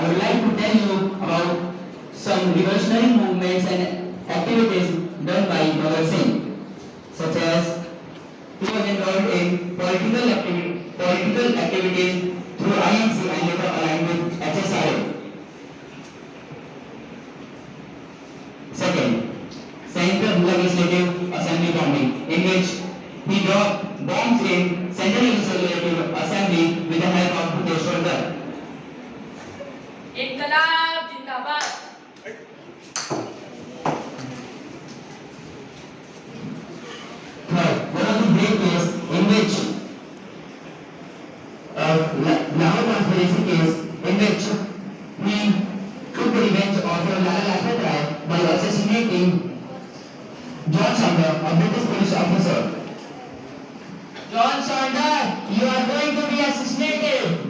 I would like to tell you about some revolutionary movements and activities done by Bhagat Singh, such as he was involved in political activities through INC and later aligned with HSRA. Second, Central Legislative Assembly bombing, in which he dropped bombs in Central Legislative Assembly with the help of Bhuteshwar Dutt. इनकलाब जिंदाबाद। Third, one of the great case in which Lahore conspiracy case in which he took the revenge of Lala Lajpat Rai by assassinating John Saunders, a British police officer. John Saunders, you are going to be assassinated.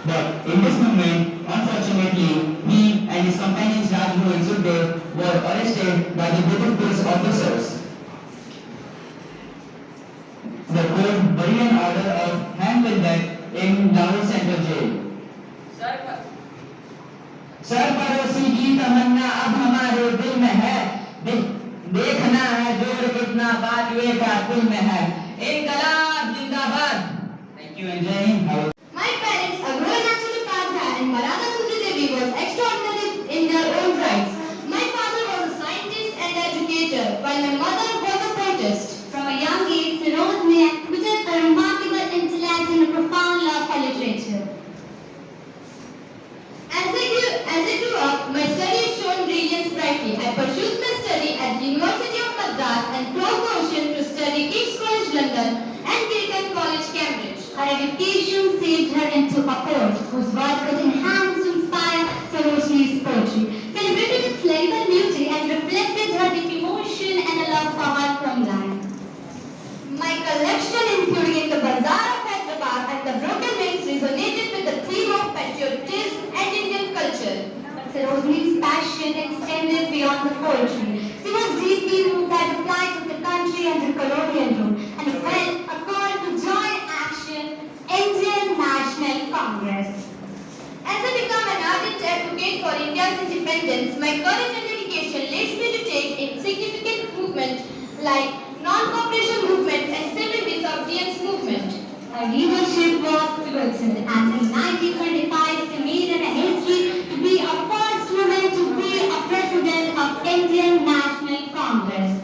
But in this movement, unfortunately, he and his companions Rajguru and Sukhdev were arrested by the British police officers. The court buried an order of hanging them in Lahore Central Jail. सरपरोसी की तमन्ना अब हमारे दिल में है, देखना है जोर कितना बाजुए का दिल में है। इनकलाब जिंदाबाद। Thank you and Jai Hind. My parents, Agro Nachali Upadhyay and Maratha Sundri Devi, was extraordinary in their own rights. My father was a scientist and educator, while my mother was a poetess. From a young age, Feroz may exhibited a remarkable intellect and a profound love for literature. As I grew up, my studies shone brilliance brightly. I pursued my study at the University of Madras and crossed the ocean to study King's College London and Gilgit College Cambridge. Her education saved her into a poet whose words could enhance to inspire Sarojini's poetry, celebrated its lyrical beauty and reflected her deep emotion and a love for her homeland. My collection, including the Bazaar of Hyderabad and the Broken Wings, resonated with the theme of patriotism and Indian culture. But Sarojini's passion extended beyond the poetry. She was deeply moved by the plight of the country and the colonial rule, and felt a call to join action, Indian National Congress. As I become an ardent advocate for India's independence, my courage and dedication leads me to take insignificant movements like non-cooperation movement and civil disobedience movement. Her leadership was pivotal, and in 1925 she made it a history to be a first woman to be a president of Indian National Congress.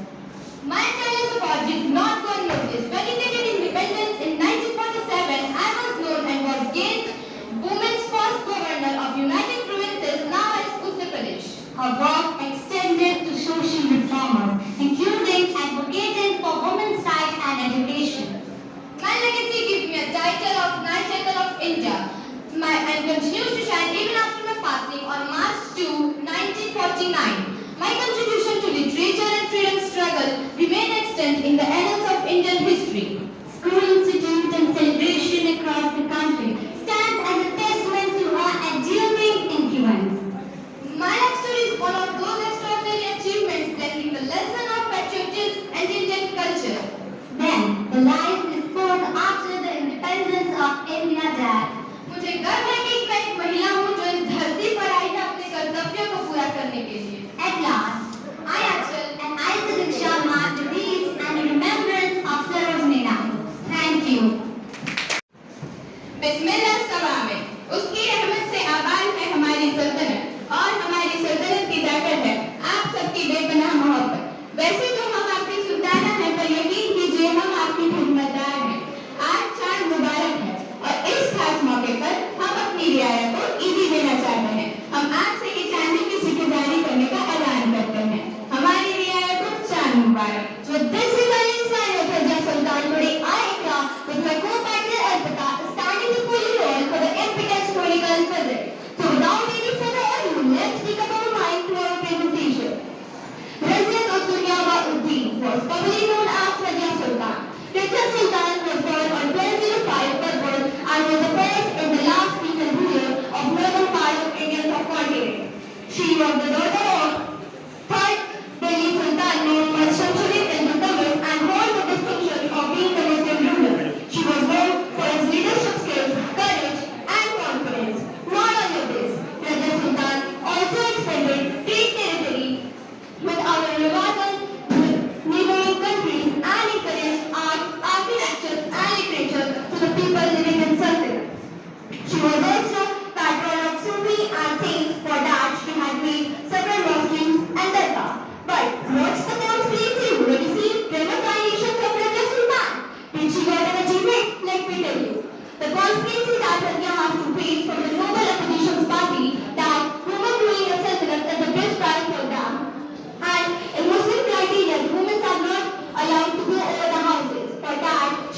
My challenge of art did not go unnoticed. When we gained independence in 1947, I was known and was gained women's first governor of United Provinces, now as Uttar Pradesh. Her work extended to social reformers, including advocating for women's rights and education. My legacy gives me a title of Nightingale of India.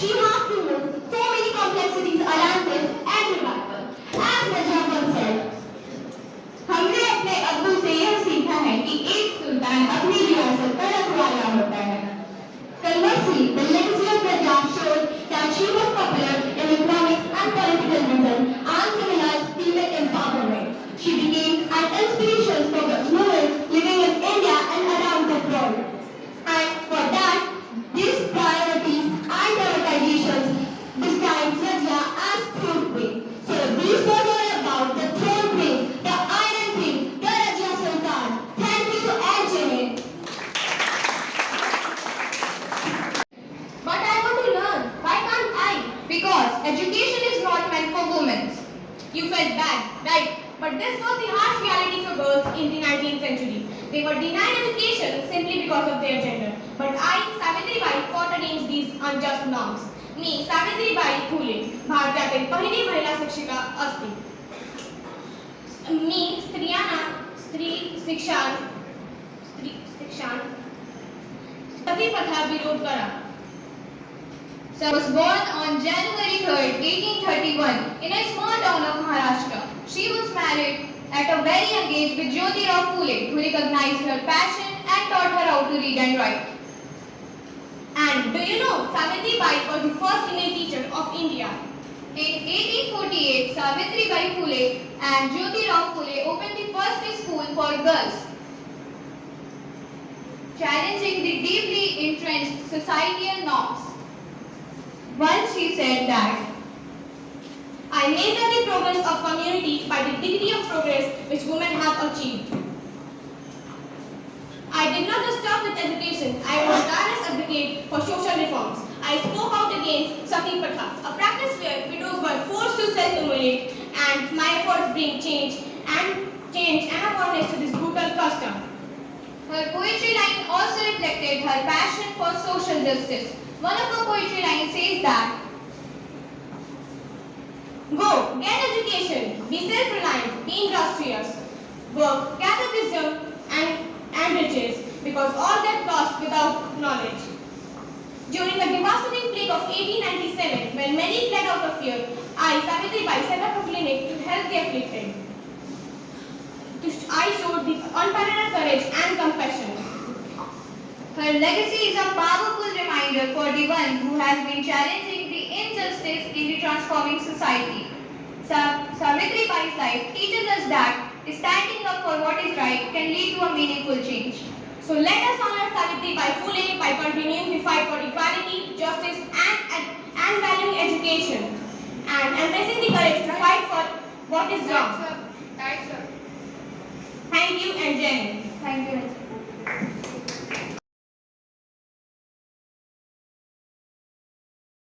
She had to move so many complexities, alliances, and revival. As Raja said, हमने अपने अब्बू से यह सीखा है कि एक सुल्तान अपनी रियासत का रखवाला होता है. Conversely, the legacy of Raja shows that she was popular in economics and political reasons and symbolized female empowerment. She became an inspiration for women living in India and around the world. And for that, these priorities and prioritizations describe Raja as throne queen. So these were all about the throne queen, the Iron Queen, the Raja Sultan. Thank you and Jai Hind. But I want to learn. Why can't I? Because education is not meant for women. You felt bad, right? But this was the harsh reality for girls in the 19th century. They were denied education simply because of their gender. But I, Savitribai, fought against these unjust norms. मी सावित्रीबाई फुले भारतातील पहिली महिला शिक्षिका असते. मी स्त्रियांना स्त्री शिक्षण सतीप्रथा विरोध करा. So I was born on January 3rd, 1831 in a small town of Maharashtra. She was married at a very young age with Jyotirao Phule, who recognized her passion and taught her how to read and write. And do you know, Savitribai was the first female teacher of India. In 1848, Savitribai Phule and Jyotirao Phule opened the first school for girls, challenging the deeply entrenched societal norms. Once she said that, I measure the progress of community by the degree of progress which women have achieved. I did not just stop with education, I was an earnest advocate for social reforms. I spoke out against Sati Pratha, a practice where widows were forced to self-immolate, and my efforts bring change and awareness to this brutal custom. Her poetry line also reflected her passion for social justice. One of her poetry lines says that, go, get education, be self-reliant, be industrious, work, gather wisdom and riches, because all that lost without knowledge. During the devastating plague of 1897, when many fled out of fear, I, Savitribai, set up a clinic to help the afflicted. I showed the unparalleled courage and compassion. Her legacy is a powerful reminder for the one who has been challenging the injustice in the transforming society. Savitribai's life teaches us that standing up for what is right can lead to a meaningful change. So let us honor Savitribai Phule by continuing the fight for equality, justice and valuing education and embracing the courage to fight for what is wrong. Thank you and Jai Hind. Thank you.